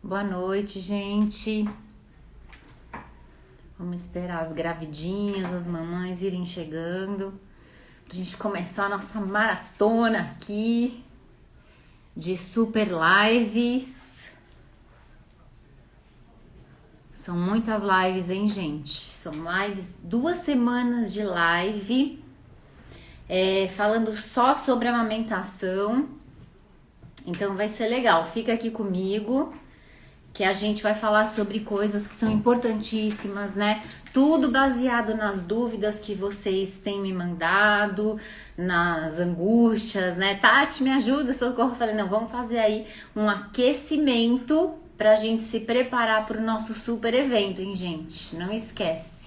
Boa noite, gente. Vamos esperar as gravidinhas, as mamães irem chegando pra gente começar a nossa maratona aqui de super lives. São muitas lives, hein, gente? São lives, 2 semanas de live, falando só sobre amamentação. Então vai ser legal, fica aqui comigo, que a gente vai falar sobre coisas que são importantíssimas, né? Tudo baseado nas dúvidas que vocês têm me mandado, nas angústias, né? Tati, me ajuda, socorro. Falei, não, vamos fazer aí um aquecimento pra gente se preparar pro nosso super evento, hein, gente? Não esquece.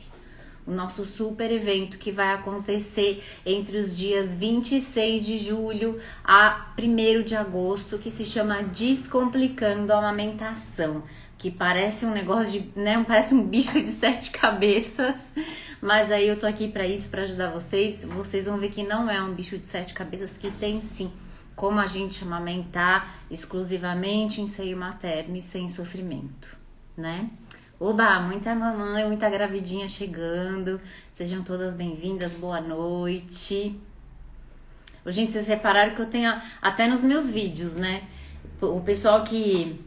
O nosso super evento que vai acontecer entre os dias 26 de julho a 1º de agosto, que se chama Descomplicando a Amamentação, que parece um negócio de, né, parece um bicho de 7 cabeças, mas aí eu tô aqui para isso, para ajudar vocês. Vocês vão ver que não é um bicho de 7 cabeças, que tem sim como a gente amamentar exclusivamente em seio materno e sem sofrimento, né? Oba, muita mamãe, muita gravidinha chegando. Sejam todas bem-vindas, boa noite. Gente, vocês repararam que eu tenho até nos meus vídeos, né? O pessoal que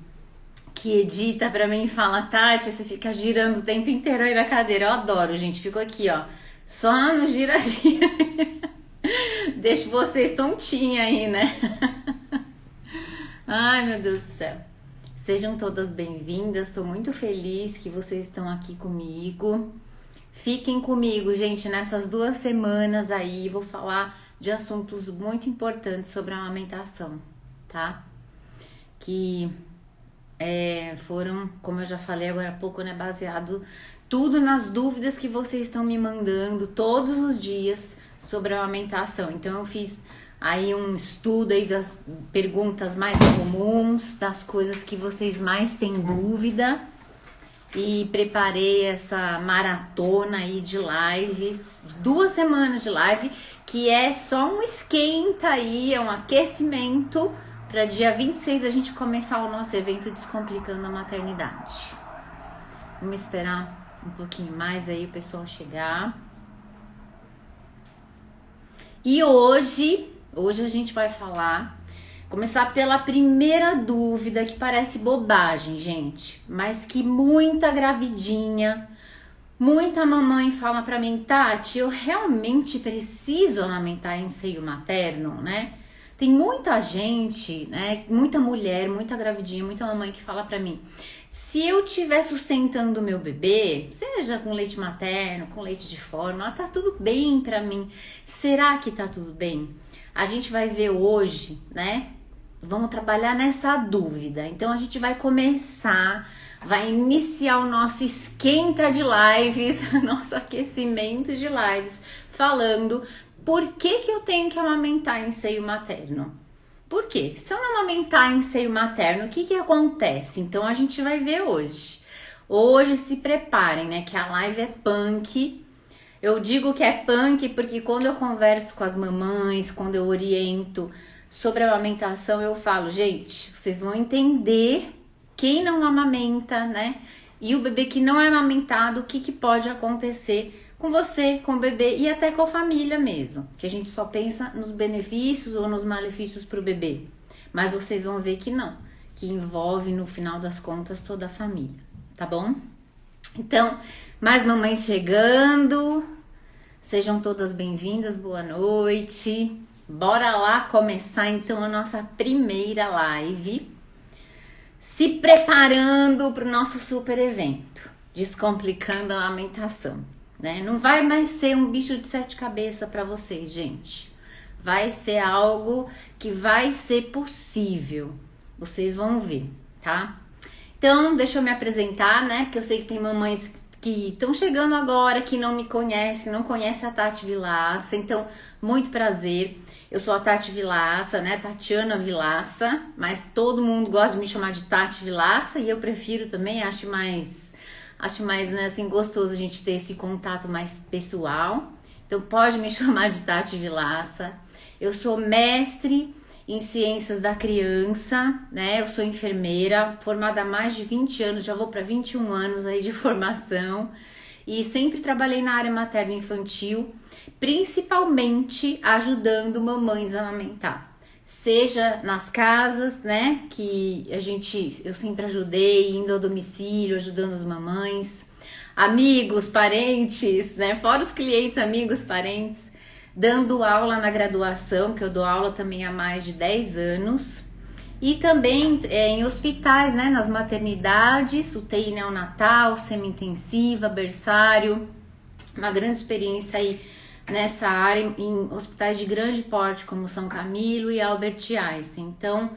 edita pra mim fala, Tati, você fica girando o tempo inteiro aí na cadeira. Eu adoro, gente. Fico aqui, ó, só no gira-gira. Deixo vocês tontinha aí, né? Ai, meu Deus do céu. Sejam todas bem-vindas, estou muito feliz que vocês estão aqui comigo. Fiquem comigo, gente, nessas 2 semanas aí, vou falar de assuntos muito importantes sobre a amamentação, tá? Que foram, como eu já falei agora há pouco, né, baseado tudo nas dúvidas que vocês estão me mandando todos os dias sobre a amamentação. Então eu fiz aí um estudo aí das perguntas mais comuns, das coisas que vocês mais têm dúvida, e preparei essa maratona aí de lives, 2 semanas de live, que é só um esquenta aí, é um aquecimento para dia 26 a gente começar o nosso evento Descomplicando a Maternidade. Vamos esperar um pouquinho mais aí o pessoal chegar. E hoje a gente vai começar pela primeira dúvida, que parece bobagem, gente, mas que muita gravidinha, muita mamãe fala pra mim, Tati, eu realmente preciso amamentar em seio materno, né? Tem muita gente, né, muita mulher, muita gravidinha, muita mamãe que fala pra mim, se eu estiver sustentando o meu bebê, seja com leite materno, com leite de fórmula, tá tudo bem pra mim. Será que tá tudo bem? A gente vai ver hoje, né? Vamos trabalhar nessa dúvida. Então a gente vai vai iniciar o nosso esquenta de lives, nosso aquecimento de lives, falando por que eu tenho que amamentar em seio materno. Por quê? Se eu não amamentar em seio materno, o que acontece? Então a gente vai ver hoje. Hoje se preparem, né? Que a live é punk. Eu digo que é punk porque quando eu converso com as mamães, quando eu oriento sobre a amamentação, eu falo, gente, vocês vão entender quem não amamenta, né? E o bebê que não é amamentado, o que pode acontecer com você, com o bebê e até com a família mesmo. Que a gente só pensa nos benefícios ou nos malefícios para o bebê. Mas vocês vão ver que não, que envolve no final das contas toda a família, tá bom? Então, mais mamães chegando, sejam todas bem-vindas, boa noite. Bora lá começar então a nossa primeira live, se preparando para o nosso super evento, Descomplicando a Amamentação, né? Não vai mais ser um bicho de 7 cabeças para vocês, gente. Vai ser algo que vai ser possível, vocês vão ver, tá? Então, deixa eu me apresentar, né? Porque eu sei que tem mamães que estão chegando agora, que não me conhecem, não conhecem a Tati Vilaça. Então, muito prazer. Eu sou a Tati Vilaça, né? Tatiana Vilaça, mas todo mundo gosta de me chamar de Tati Vilaça e eu prefiro também, acho mais, né, assim, gostoso a gente ter esse contato mais pessoal. Então, pode me chamar de Tati Vilaça. Eu sou mestre em ciências da criança, né? Eu sou enfermeira, formada há mais de 20 anos, já vou para 21 anos aí de formação. E sempre trabalhei na área materno infantil, principalmente ajudando mamães a amamentar. Seja nas casas, né, que eu sempre ajudei, indo ao domicílio, ajudando as mamães, amigos, parentes, né, fora os clientes, amigos, parentes, dando aula na graduação, que eu dou aula também há mais de 10 anos, e também em hospitais, né, nas maternidades, UTI neonatal, semi-intensiva, berçário, uma grande experiência aí nessa área em hospitais de grande porte como São Camilo e Albert Einstein. Então,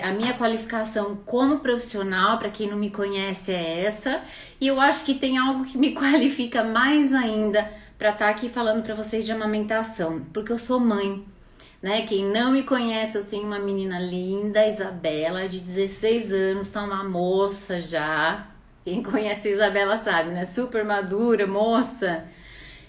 a minha qualificação como profissional, para quem não me conhece, é essa, e eu acho que tem algo que me qualifica mais ainda para estar aqui falando para vocês de amamentação, porque eu sou mãe, né? Quem não me conhece, eu tenho uma menina linda, Isabela, de 16 anos, tá uma moça já. Quem conhece a Isabela sabe, né? Super madura, moça.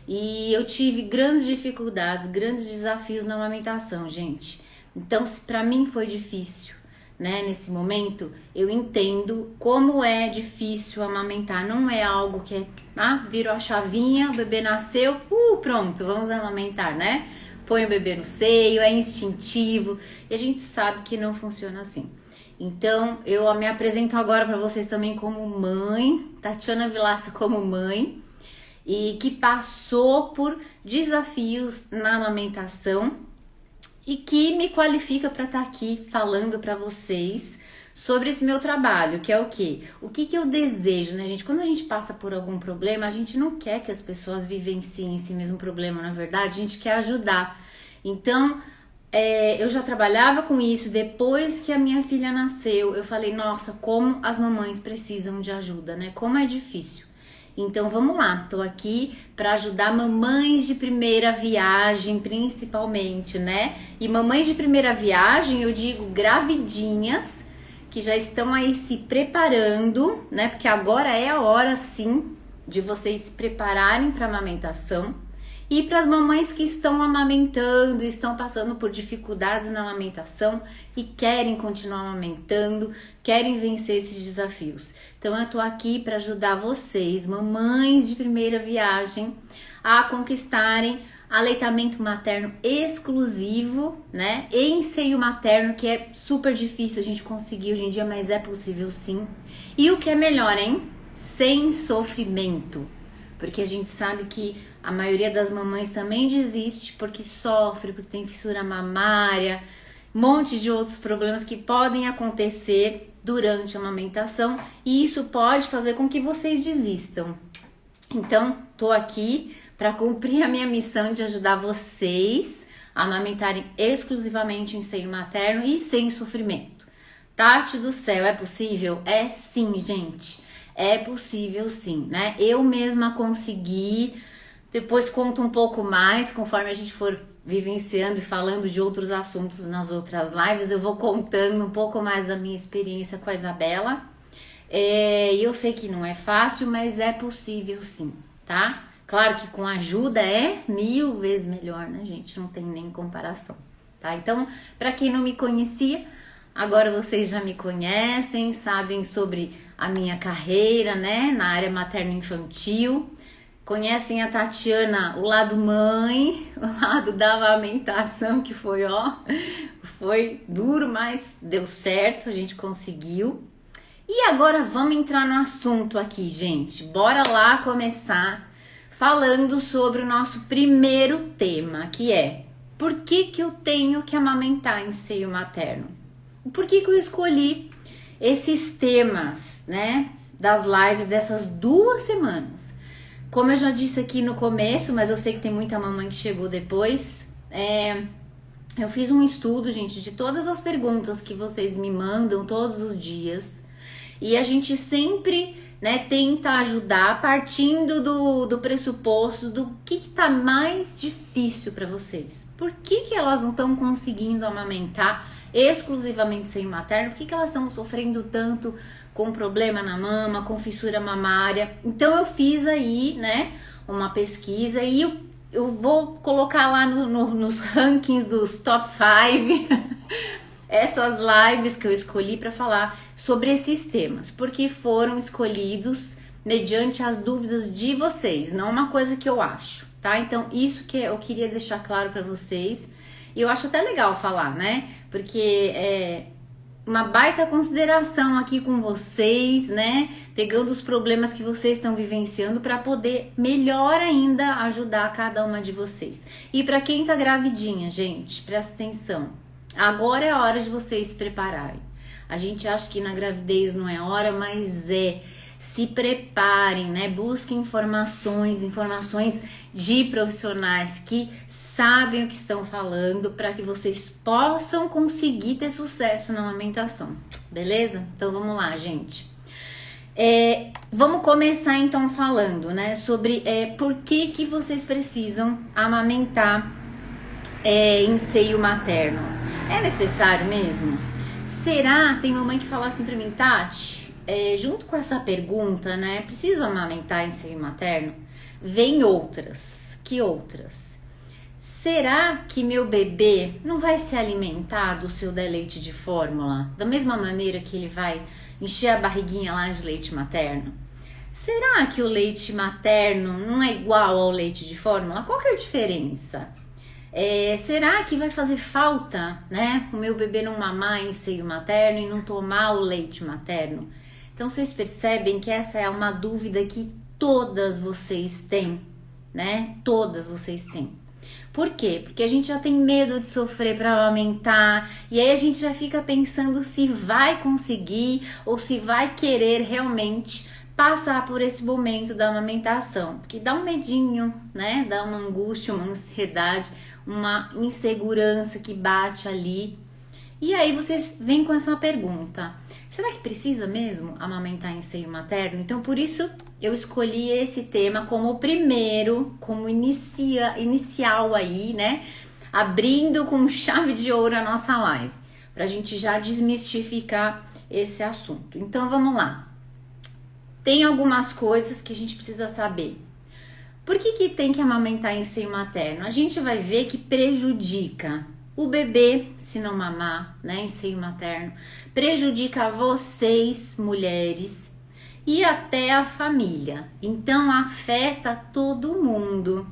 E eu tive grandes dificuldades, grandes desafios na amamentação, gente. Então, se para mim foi difícil, né, nesse momento, eu entendo como é difícil amamentar. Não é algo que virou a chavinha, o bebê nasceu, pronto, vamos amamentar, né? Põe o bebê no seio, é instintivo, e a gente sabe que não funciona assim. Então, eu me apresento agora para vocês também como mãe, Tatiana Vilaça como mãe, e que passou por desafios na amamentação e que me qualifica para estar aqui falando para vocês sobre esse meu trabalho, que é o quê? O que eu desejo, né, gente? Quando a gente passa por algum problema, a gente não quer que as pessoas vivenciem esse mesmo problema, na verdade, a gente quer ajudar. Então, eu já trabalhava com isso, depois que a minha filha nasceu, eu falei, nossa, como as mamães precisam de ajuda, né? Como é difícil. Então vamos lá, tô aqui para ajudar mamães de primeira viagem, principalmente, né? E mamães de primeira viagem, eu digo gravidinhas, que já estão aí se preparando, né? Porque agora é a hora, sim, de vocês se prepararem para amamentação. E para as mamães que estão amamentando, estão passando por dificuldades na amamentação e querem continuar amamentando, querem vencer esses desafios. Então eu tô aqui para ajudar vocês, mamães de primeira viagem, a conquistarem aleitamento materno exclusivo, né? Em seio materno, que é super difícil a gente conseguir hoje em dia, mas é possível sim. E o que é melhor, hein? Sem sofrimento. Porque a gente sabe que a maioria das mamães também desiste porque sofre, porque tem fissura mamária, um monte de outros problemas que podem acontecer durante a amamentação e isso pode fazer com que vocês desistam. Então, tô aqui para cumprir a minha missão de ajudar vocês a amamentarem exclusivamente em seio materno e sem sofrimento. Tati do céu, é possível? É sim, gente. É possível sim, né? Eu mesma consegui, depois conto um pouco mais, conforme a gente for vivenciando e falando de outros assuntos nas outras lives, eu vou contando um pouco mais da minha experiência com a Isabela. E eu sei que não é fácil, mas é possível sim, tá? Claro que com ajuda é 1000 vezes melhor, né, gente? Não tem nem comparação, tá? Então, para quem não me conhecia, agora vocês já me conhecem, sabem sobre a minha carreira, né, na área materno-infantil. Conhecem a Tatiana, o lado mãe, o lado da amamentação, que foi duro, mas deu certo, a gente conseguiu. E agora vamos entrar no assunto aqui, gente. Bora lá começar falando sobre o nosso primeiro tema, que é: por que eu tenho que amamentar em seio materno? Por que eu escolhi esses temas, né, das lives dessas 2 semanas? Como eu já disse aqui no começo, mas eu sei que tem muita mamãe que chegou depois, eu fiz um estudo, gente, de todas as perguntas que vocês me mandam todos os dias, e a gente sempre, né, tenta ajudar partindo do pressuposto do que tá mais difícil para vocês. Por que elas não estão conseguindo amamentar exclusivamente seio materno? Por que elas estão sofrendo tanto com problema na mama, com fissura mamária? Então eu fiz aí, né, uma pesquisa e eu vou colocar lá nos rankings dos top 5 essas lives que eu escolhi para falar sobre esses temas, porque foram escolhidos mediante as dúvidas de vocês, não uma coisa que eu acho, tá? Então, isso que eu queria deixar claro para vocês, e eu acho até legal falar, né? Porque é uma baita consideração aqui com vocês, né? Pegando os problemas que vocês estão vivenciando para poder melhor ainda ajudar cada uma de vocês. E para quem tá gravidinha, gente, presta atenção. Agora é a hora de vocês se prepararem. A gente acha que na gravidez não é hora, mas é. Se preparem, né? Busquem informações de profissionais que sabem o que estão falando para que vocês possam conseguir ter sucesso na amamentação, beleza? Então vamos lá, gente. Vamos começar então falando, né, sobre por que vocês precisam amamentar em seio materno. É necessário mesmo? Será? Tem mamãe que fala assim pra mim, Tati, junto com essa pergunta, né, preciso amamentar em seio materno? Vem outras. Que outras? Será que meu bebê não vai se alimentar do se eu der leite de fórmula? Da mesma maneira que ele vai encher a barriguinha lá de leite materno? Será que o leite materno não é igual ao leite de fórmula? Qual que é a diferença? Será que vai fazer falta, né, o meu bebê não mamar em seio materno e não tomar o leite materno? Então vocês percebem que essa é uma dúvida que todas vocês têm, né? Todas vocês têm. Por quê? Porque a gente já tem medo de sofrer para amamentar e aí a gente já fica pensando se vai conseguir ou se vai querer realmente passar por esse momento da amamentação, porque dá um medinho, né? Dá uma angústia, uma ansiedade, uma insegurança que bate ali. E aí vocês vêm com essa pergunta: será que precisa mesmo amamentar em seio materno? Então por isso eu escolhi esse tema como o primeiro, como inicial aí, né? Abrindo com chave de ouro a nossa live, pra gente já desmistificar esse assunto. Então vamos lá. Tem algumas coisas que a gente precisa saber. Por que tem que amamentar em seio materno? A gente vai ver que prejudica o bebê se não mamar, né, em seio materno, prejudica vocês, mulheres, e até a família. Então afeta todo mundo.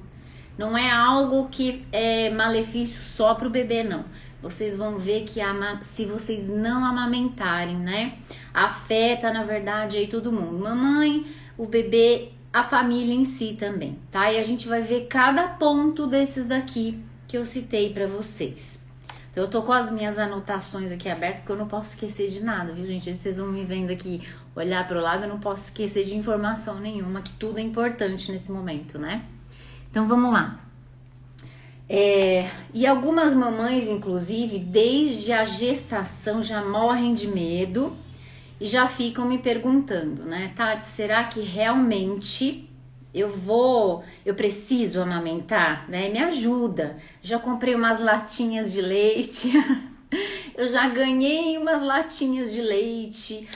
Não é algo que é malefício só para o bebê, não. Vocês vão ver que se vocês não amamentarem, né, afeta na verdade aí todo mundo. Mamãe, o bebê, a família em si também, tá? E a gente vai ver cada ponto desses daqui que eu citei para vocês. Então eu tô com as minhas anotações aqui abertas, porque eu não posso esquecer de nada, viu, gente? Vocês vão me vendo aqui olhar para o lado, eu não posso esquecer de informação nenhuma, que tudo é importante nesse momento, né? Então vamos lá. E algumas mamães, inclusive, desde a gestação já morrem de medo e já ficam me perguntando, né, Tati, será que realmente eu preciso amamentar, né? Me ajuda. Já comprei umas latinhas de leite. Eu já ganhei umas latinhas de leite.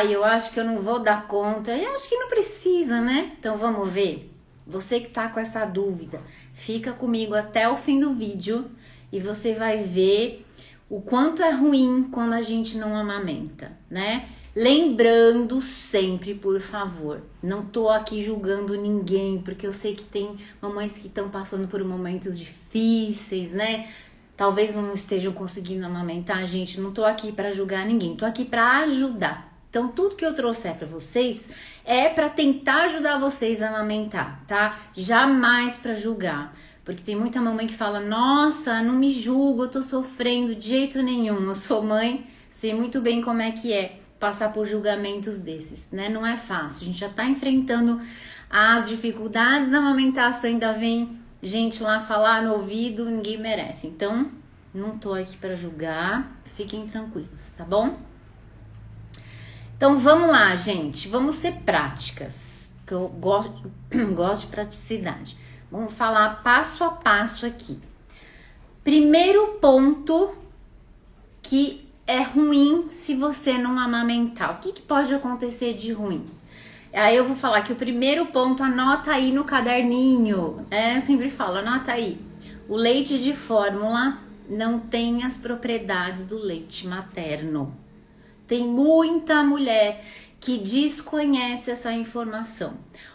Eu acho que eu não vou dar conta. Eu acho que não precisa, né? Então vamos ver. Você que tá com essa dúvida, fica comigo até o fim do vídeo e você vai ver o quanto é ruim quando a gente não amamenta, né? Lembrando sempre, por favor, não tô aqui julgando ninguém, porque eu sei que tem mamães que estão passando por momentos difíceis, né? Talvez não estejam conseguindo amamentar, gente, não tô aqui para julgar ninguém, tô aqui para ajudar. Então, tudo que eu trouxer para vocês é para tentar ajudar vocês a amamentar, tá? Jamais para julgar. Porque tem muita mamãe que fala, nossa, não me julgo, eu tô sofrendo de jeito nenhum. Eu sou mãe, sei muito bem como é que é passar por julgamentos desses, né? Não é fácil. A gente já tá enfrentando as dificuldades da amamentação, ainda vem gente lá falar no ouvido, ninguém merece. Então, não tô aqui para julgar, fiquem tranquilos, tá bom? Então vamos lá, gente, vamos ser práticas, que eu gosto de praticidade. Vamos falar passo a passo aqui. Primeiro ponto que é ruim se você não amamentar. O que pode acontecer de ruim? Aí eu vou falar que o primeiro ponto, anota aí no caderninho. Eu sempre falo, anota aí. O leite de fórmula não tem as propriedades do leite materno. Tem muita mulher que desconhece essa informação.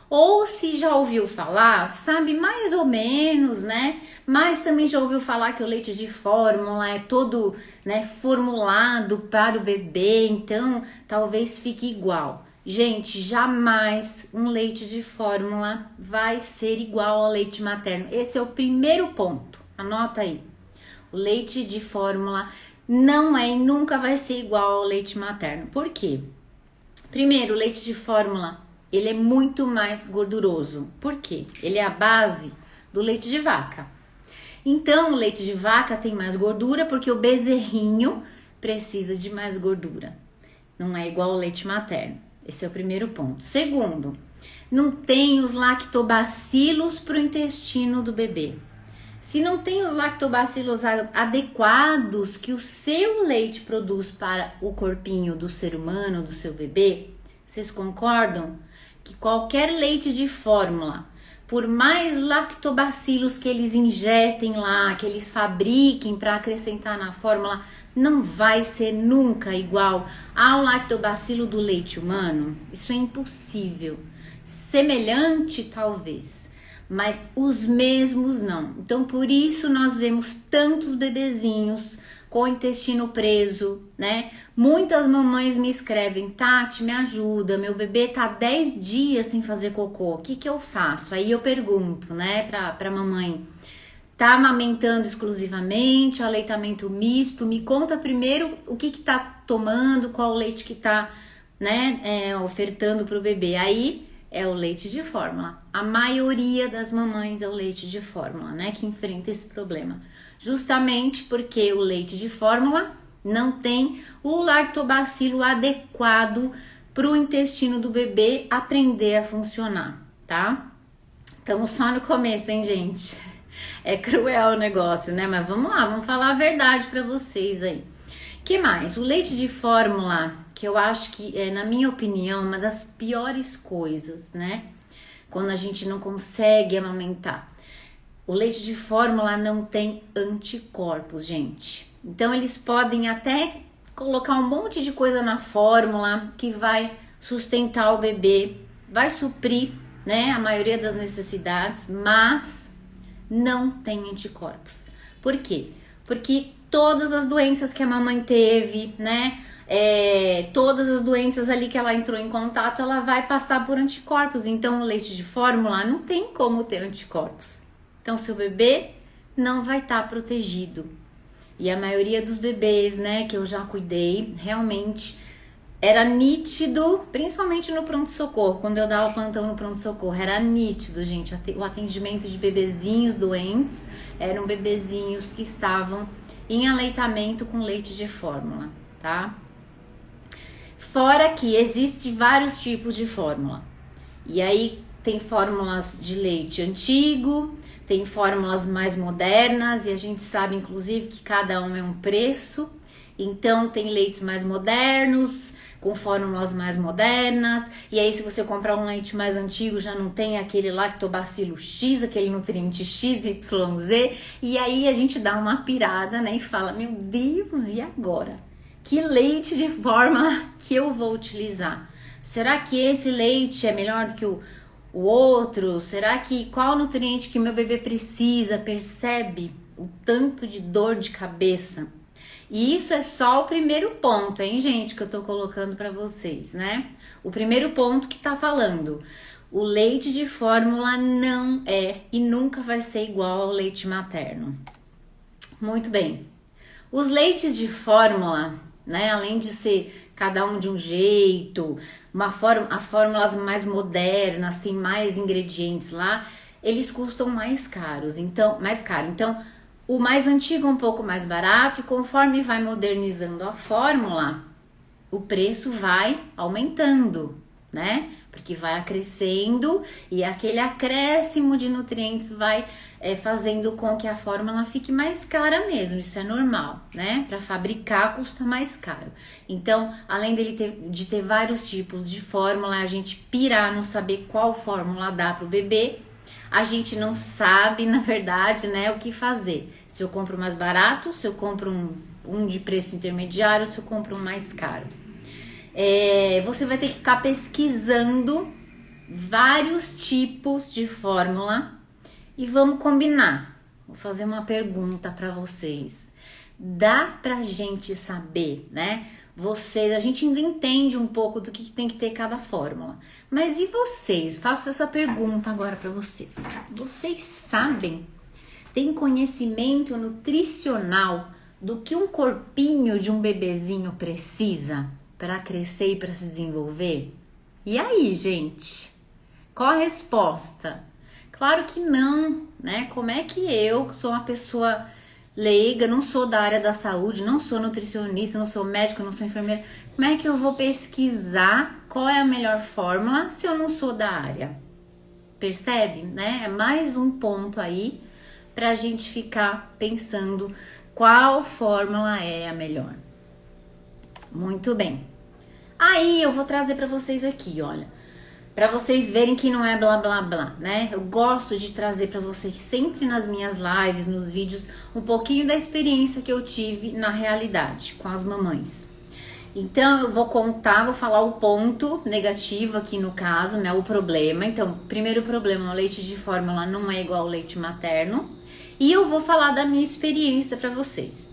Ou se já ouviu falar, sabe mais ou menos, né? Mas também já ouviu falar que o leite de fórmula é todo, né, formulado para o bebê, então talvez fique igual. Gente, jamais um leite de fórmula vai ser igual ao leite materno. Esse é o primeiro ponto. Anota aí. O leite de fórmula não é e nunca vai ser igual ao leite materno. Por quê? Primeiro, o leite de fórmula, ele é muito mais gorduroso. Por quê? Ele é a base do leite de vaca. Então, o leite de vaca tem mais gordura porque o bezerrinho precisa de mais gordura. Não é igual ao leite materno. Esse é o primeiro ponto. Segundo, não tem os lactobacilos para o intestino do bebê. Se não tem os lactobacilos adequados que o seu leite produz para o corpinho do ser humano, do seu bebê, vocês concordam que qualquer leite de fórmula, por mais lactobacilos que eles injetem lá, que eles fabriquem para acrescentar na fórmula, não vai ser nunca igual ao lactobacilo do leite humano? Isso é impossível. Semelhante, talvez, mas os mesmos não. Então, por isso nós vemos tantos bebezinhos com o intestino preso, né? Muitas mamães me escrevem: Tati, me ajuda, meu bebê tá 10 dias sem fazer cocô, o que que eu faço? Aí eu pergunto, né, pra mamãe: tá amamentando exclusivamente, aleitamento misto? Me conta primeiro o que tá tomando, qual o leite que tá, né, ofertando pro bebê. Aí é o leite de fórmula. A maioria das mamães é o leite de fórmula, né, que enfrenta esse problema. Justamente porque o leite de fórmula não tem o lactobacilo adequado pro intestino do bebê aprender a funcionar, tá? Estamos só no começo, hein, gente? É cruel o negócio, né? Mas vamos lá, vamos falar a verdade para vocês aí. Que mais? O leite de fórmula, que eu acho que é, na minha opinião, uma das piores coisas, né? Quando a gente não consegue amamentar. O leite de fórmula não tem anticorpos, gente. Então eles podem até colocar um monte de coisa na fórmula que vai sustentar o bebê, vai suprir, né, a maioria das necessidades, mas não tem anticorpos. Por quê? Porque todas as doenças que a mamãe teve, né, todas as doenças ali que ela entrou em contato, ela vai passar por anticorpos. Então o leite de fórmula não tem como ter anticorpos. Então seu bebê não vai estar protegido. E a maioria dos bebês, né, que eu já cuidei, realmente era nítido, principalmente no pronto-socorro, quando eu dava o plantão no pronto-socorro, era nítido, gente, o atendimento de bebezinhos doentes eram bebezinhos que estavam em aleitamento com leite de fórmula, tá? Fora que existem vários tipos de fórmula. E aí tem fórmulas de leite antigo, tem fórmulas mais modernas, e a gente sabe, inclusive, que cada um é um preço. Então, tem leites mais modernos, com fórmulas mais modernas. E aí, se você comprar um leite mais antigo, já não tem aquele lactobacilo X, aquele nutriente X, Y, Z. E aí, a gente dá uma pirada, né? E fala, meu Deus, e agora? Que leite de fórmula que eu vou utilizar? Será que esse leite é melhor do que o outro? Será que qual nutriente que meu bebê precisa? Percebe o tanto de dor de cabeça? E isso é só o primeiro ponto, hein, gente, que eu tô colocando para vocês, né? O primeiro ponto que tá falando: o leite de fórmula não é e nunca vai ser igual ao leite materno. Muito bem. Os leites de fórmula, né, além de ser cada um de um jeito, as fórmulas mais modernas, tem mais ingredientes lá, eles custam mais caros, então, Então, o mais antigo é um pouco mais barato, e conforme vai modernizando a fórmula, o preço vai aumentando, né? Porque vai acrescendo e aquele acréscimo de nutrientes vai fazendo com que a fórmula fique mais cara mesmo, isso é normal, né? Para fabricar custa mais caro. Então, além de ter vários tipos de fórmula, a gente pirar não saber qual fórmula dá pro bebê, a gente não sabe, na verdade, né, o que fazer. Se eu compro mais barato, se eu compro um de preço intermediário, se eu compro um mais caro. Você vai ter que ficar pesquisando vários tipos de fórmula e vamos combinar. Vou fazer uma pergunta para vocês. Dá pra gente saber, né? A gente ainda entende um pouco do que tem que ter cada fórmula. Mas e vocês? Faço essa pergunta agora para vocês. Vocês sabem, tem conhecimento nutricional do que um corpinho de um bebezinho precisa para crescer e para se desenvolver? E aí, gente? Qual a resposta? Claro que não, né? Como é que eu, que sou uma pessoa leiga, não sou da área da saúde, não sou nutricionista, não sou médico, não sou enfermeira, como é que eu vou pesquisar qual é a melhor fórmula se eu não sou da área? Percebe, né? É mais um ponto aí pra gente ficar pensando qual fórmula é a melhor. Muito bem. Aí eu vou trazer pra vocês aqui, olha, para vocês verem que não é blá blá blá, né? Eu gosto de trazer para vocês sempre nas minhas lives, nos vídeos, um pouquinho da experiência que eu tive na realidade com as mamães. Então eu vou falar o ponto negativo aqui no caso, né? O problema. Então, primeiro problema, o leite de fórmula não é igual ao leite materno. E eu vou falar da minha experiência para vocês.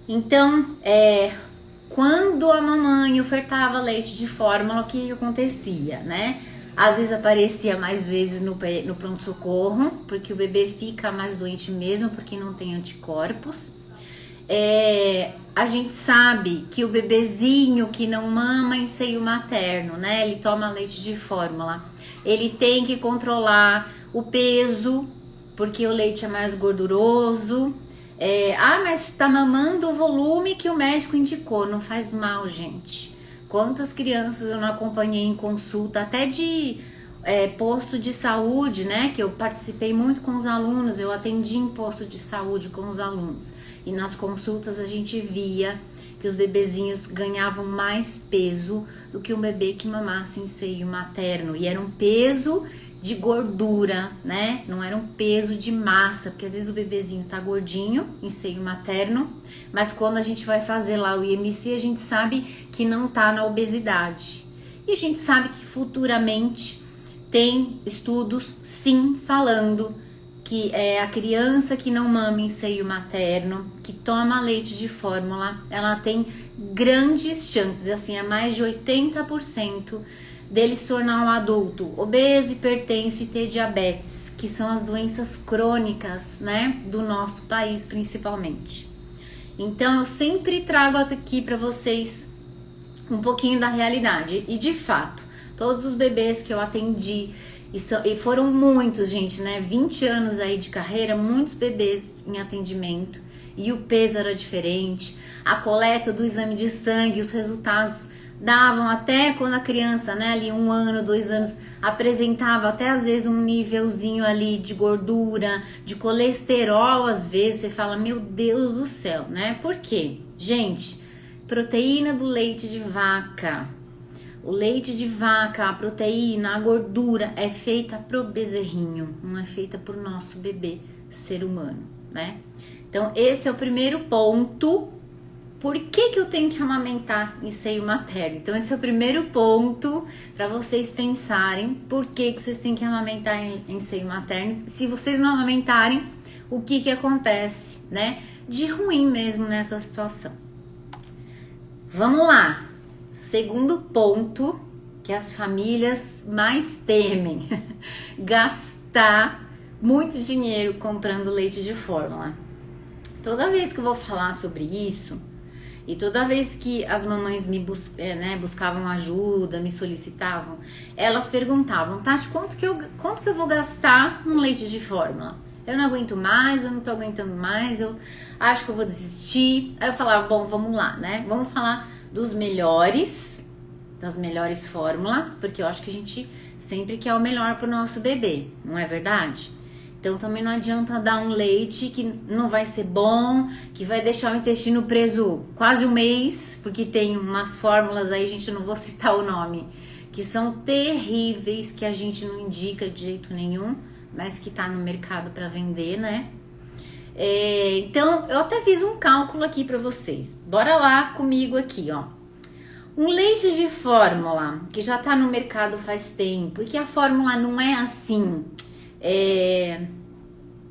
Então, quando a mamãe ofertava leite de fórmula, o que acontecia, né? Às vezes aparecia mais vezes no pronto-socorro, porque o bebê fica mais doente mesmo, porque não tem anticorpos. A gente sabe que o bebezinho que não mama em seio materno, né? Ele toma leite de fórmula. Ele tem que controlar o peso, porque o leite é mais gorduroso. Mas tá mamando o volume que o médico indicou. Não faz mal, gente. Quantas crianças eu não acompanhei em consulta, até de posto de saúde, né? Que eu participei muito com os alunos, eu atendi em posto de saúde com os alunos. E nas consultas a gente via que os bebezinhos ganhavam mais peso do que um bebê que mamasse em seio materno. E era um peso de gordura, né? Não era um peso de massa, porque às vezes o bebezinho tá gordinho em seio materno, mas quando a gente vai fazer lá o IMC, a gente sabe que não tá na obesidade. E a gente sabe que futuramente tem estudos, sim, falando que a criança que não mama em seio materno, que toma leite de fórmula, ela tem grandes chances, assim, é mais de 80% dele se tornar um adulto obeso, hipertenso e ter diabetes, que são as doenças crônicas, né, do nosso país principalmente. Então eu sempre trago aqui para vocês um pouquinho da realidade. E de fato, todos os bebês que eu atendi, e foram muitos, gente, né, 20 anos aí de carreira, muitos bebês em atendimento, e o peso era diferente, a coleta do exame de sangue, os resultados davam até quando a criança, né, ali 1 ano, 2 anos, apresentava até às vezes um nívelzinho ali de gordura, de colesterol, às vezes você fala, meu Deus do céu, né? Por quê? Gente, proteína do leite de vaca. O leite de vaca, a proteína, a gordura é feita pro bezerrinho, não é feita pro nosso bebê ser humano, né? Então esse é o primeiro ponto. Por que eu tenho que amamentar em seio materno? Então esse é o primeiro ponto para vocês pensarem por que vocês têm que amamentar em seio materno. Se vocês não amamentarem, o que acontece, né? De ruim mesmo nessa situação. Vamos lá. Segundo ponto que as famílias mais temem. Gastar muito dinheiro comprando leite de fórmula. Toda vez que eu vou falar sobre isso, e toda vez que as mamães buscavam ajuda, me solicitavam, elas perguntavam, Tati, quanto que eu vou gastar um leite de fórmula? Eu não aguento mais, eu não tô aguentando mais, eu acho que eu vou desistir. Aí eu falava, bom, vamos lá, né? Vamos falar das melhores fórmulas, porque eu acho que a gente sempre quer o melhor pro nosso bebê, não é verdade? Então também não adianta dar um leite que não vai ser bom, que vai deixar o intestino preso quase um mês, porque tem umas fórmulas aí, gente, eu não vou citar o nome, que são terríveis, que a gente não indica de jeito nenhum, mas que tá no mercado para vender, né? Então eu até fiz um cálculo aqui para vocês. Bora lá comigo aqui, ó. Um leite de fórmula que já tá no mercado faz tempo e que a fórmula não é assim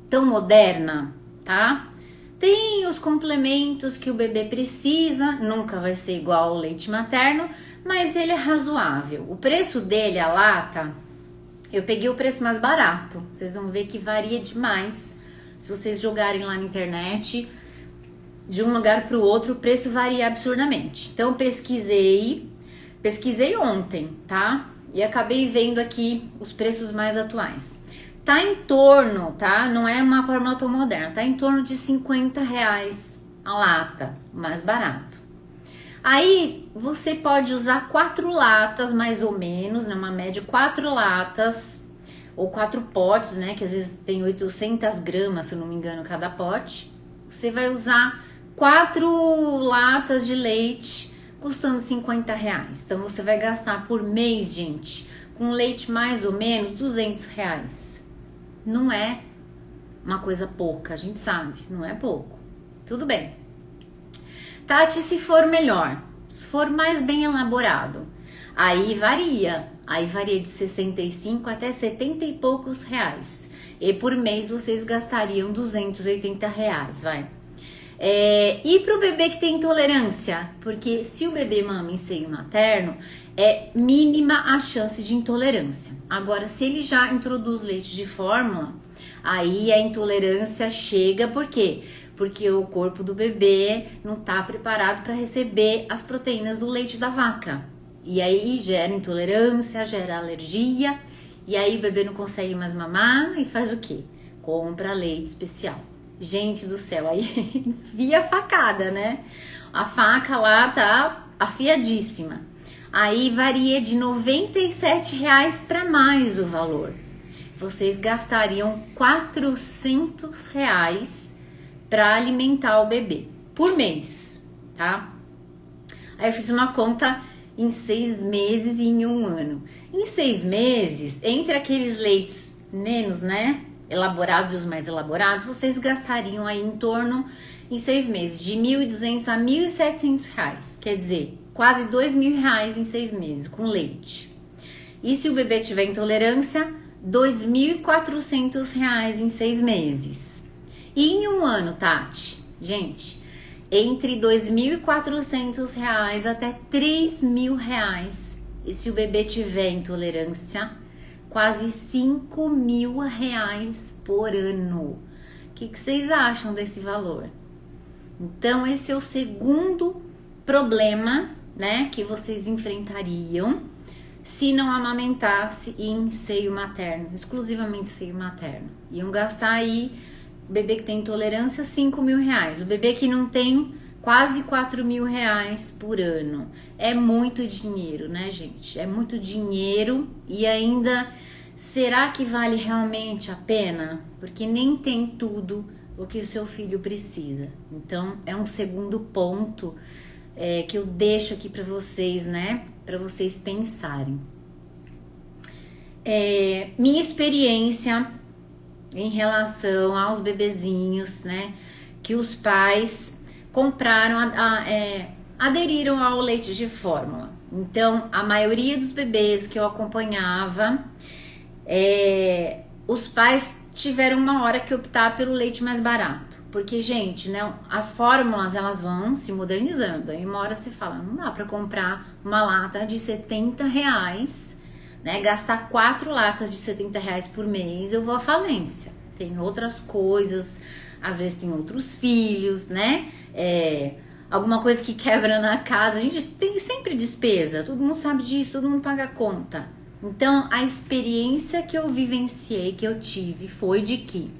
tão moderna, tá? Tem os complementos que o bebê precisa, nunca vai ser igual ao leite materno, mas ele é razoável. O preço dele, a lata, eu peguei o preço mais barato. Vocês vão ver que varia demais. Se vocês jogarem lá na internet, de um lugar para o outro, o preço varia absurdamente. Então, eu pesquisei ontem, tá? E acabei vendo aqui os preços mais atuais. Tá em torno, tá? Não é uma fórmula tão moderna, tá em torno de R$50 a lata, mais barato. Aí, você pode usar 4 latas, mais ou menos, né? Uma média, 4 latas, ou 4 potes, né? Que às vezes tem 800 gramas, se eu não me engano, cada pote. Você vai usar 4 latas de leite, custando R$50. Então, você vai gastar por mês, gente, com leite mais ou menos R$200. Não é uma coisa pouca, a gente sabe, não é pouco. Tudo bem. Tati, se for melhor, se for mais bem elaborado, aí varia de 65 até 70 e poucos reais. E por mês vocês gastariam R$280, vai. E para o bebê que tem intolerância, porque se o bebê mama em seio materno, é mínima a chance de intolerância. Agora, se ele já introduz leite de fórmula, aí a intolerância chega, por quê? Porque o corpo do bebê não está preparado para receber as proteínas do leite da vaca. E aí gera intolerância, gera alergia, e aí o bebê não consegue mais mamar e faz o quê? Compra leite especial. Gente do céu, aí enfia a facada, né? A faca lá tá afiadíssima. Aí varia de R$97 para mais o valor. Vocês gastariam R$400 para alimentar o bebê por mês, tá? Aí eu fiz uma conta em 6 meses e em 1 ano. Em 6 meses, entre aqueles leites menos, né, elaborados e os mais elaborados, vocês gastariam aí em torno, em 6 meses, de R$1.200 a R$1.700. Quer dizer, quase R$2.000 em 6 meses com leite. E se o bebê tiver intolerância, R$2.400 em 6 meses. E em 1 ano, Tati, gente, entre R$2.400 até R$3.000. E se o bebê tiver intolerância, quase R$5.000 por ano. O que vocês acham desse valor? Então, esse é o segundo problema, né, que vocês enfrentariam se não amamentasse em seio materno, exclusivamente seio materno. Iam gastar aí, o bebê que tem intolerância, R$5.000. O bebê que não tem, quase R$4.000 por ano. É muito dinheiro, né, gente? É muito dinheiro e ainda, será que vale realmente a pena? Porque nem tem tudo o que o seu filho precisa. Então, é um segundo ponto que eu deixo aqui para vocês, né? Para vocês pensarem. Minha experiência em relação aos bebezinhos, né? Que os pais compraram, aderiram ao leite de fórmula. Então, a maioria dos bebês que eu acompanhava, os pais tiveram uma hora que optar pelo leite mais barato. Porque, gente, né, as fórmulas, elas vão se modernizando. Aí uma hora você fala, não dá pra comprar uma lata de R$70, né? Gastar 4 latas de R$70 por mês, eu vou à falência. Tem outras coisas, às vezes tem outros filhos, né? Alguma coisa que quebra na casa. A gente tem sempre despesa, todo mundo sabe disso, todo mundo paga conta. Então, a experiência que eu vivenciei, que eu tive, foi de que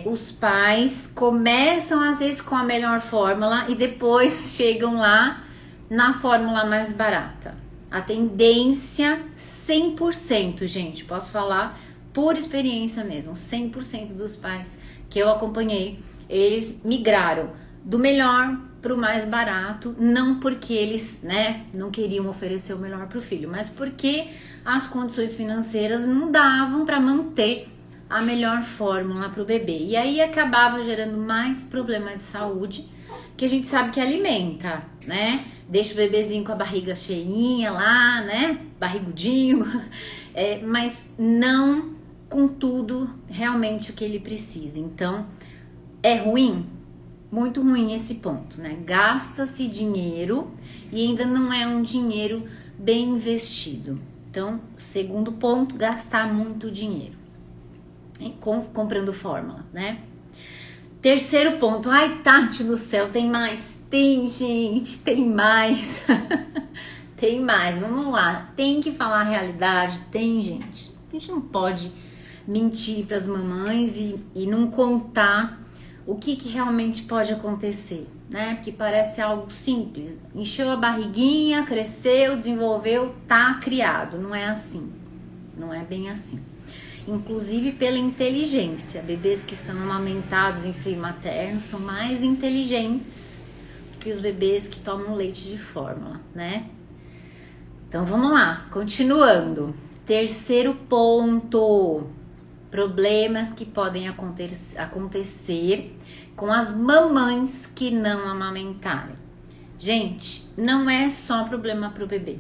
os pais começam às vezes com a melhor fórmula e depois chegam lá na fórmula mais barata. A tendência 100%, gente, posso falar por experiência mesmo, 100% dos pais que eu acompanhei, eles migraram do melhor para o mais barato, não porque eles, né, não queriam oferecer o melhor para o filho, mas porque as condições financeiras não davam para manter a melhor fórmula para o bebê. E aí acabava gerando mais problema de saúde, que a gente sabe que alimenta, né? Deixa o bebezinho com a barriga cheinha lá, né? Barrigudinho, mas não com tudo realmente o que ele precisa. Então, é ruim? Muito ruim esse ponto, né? Gasta-se dinheiro e ainda não é um dinheiro bem investido. Então, segundo ponto, gastar muito dinheiro comprando fórmula, né? Terceiro ponto, ai, Tati do céu, tem mais? Tem, gente, tem mais. Tem mais, vamos lá. Tem que falar a realidade, tem, gente. A gente não pode mentir para as mamães e não contar o que realmente pode acontecer, né? Porque parece algo simples. Encheu a barriguinha, cresceu, desenvolveu, tá criado. Não é assim. Não é bem assim. Inclusive pela inteligência. Bebês que são amamentados em seio materno são mais inteligentes do que os bebês que tomam leite de fórmula, né? Então vamos lá, continuando. Terceiro ponto. Problemas que podem acontecer com as mamães que não amamentaram. Gente, não é só problema para o bebê.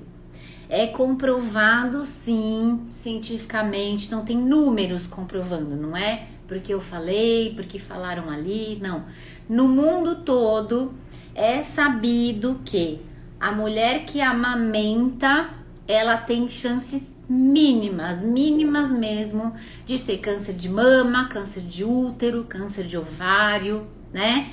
É comprovado, sim, cientificamente. Então, tem números comprovando, não é porque eu falei, porque falaram ali, não. No mundo todo, é sabido que a mulher que amamenta, ela tem chances mínimas mesmo, de ter câncer de mama, câncer de útero, câncer de ovário, né?